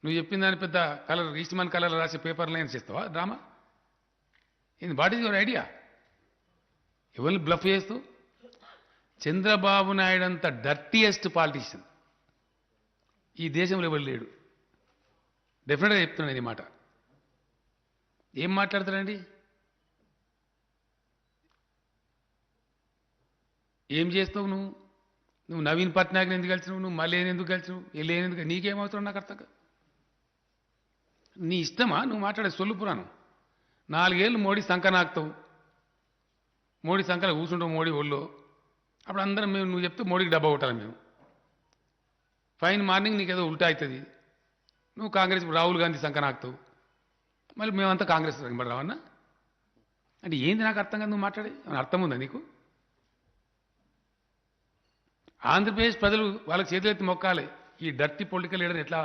నువ్వు చెప్పిన దాని పెద్ద కలర్ ఈస్ట్మన్ కలర్ రాసే పేపర్ లైన్స్ ఇస్తావా డ్రామా? ఇది వాట్ ఈజ్ యువర్ ఐడియా? ఎవరిని బ్లఫ్ చేస్తూ? చంద్రబాబు నాయుడు అంత డర్టీయెస్ట్ పాలిటీషియన్ ఈ దేశంలో ఎవరు లేడు. డెఫినెట్గా చెప్తున్నాను ఈ మాట. ఏం మాట్లాడతారండి? ఏం చేస్తావు నువ్వు? నువ్వు నవీన్ పట్నాయక్ని ఎందుకు కలిసినావు? నువ్వు మళ్ళీ ఎందుకు కలిసినావు? ఎందుకు? నీకేమవుతావు? నాకు అర్థం కాదు. నీ ఇష్టమా నువ్వు మాట్లాడే సొల్లు పురాణం? 4 ఏళ్ళు మోడీ సంఖ నాకుతావు, మోడీ సంఖలో కూర్చుంటావు మోడీ ఒళ్ళో. అప్పుడు అందరం మేము నువ్వు చెప్తే మోడీకి డబ్బా కొట్టాలి మేము. ఫైన్ మార్నింగ్ నీకేదో ఉల్టా అవుతుంది, నువ్వు కాంగ్రెస్ రాహుల్ గాంధీ సంఖ నాకుతావు, మళ్ళీ మేమంతా కాంగ్రెస్ వెంబడి రావన్నా అంటే ఏంది? నాకు అర్థం కాదు నువ్వు మాట్లాడే. అర్థం ఉందా నీకు? ఆంధ్రప్రదేశ్ ప్రజలు వాళ్ళకి చేతులెత్తి మొక్కాలి ఈ డర్టీ పొలిటికల్ లీడర్ ఎట్లా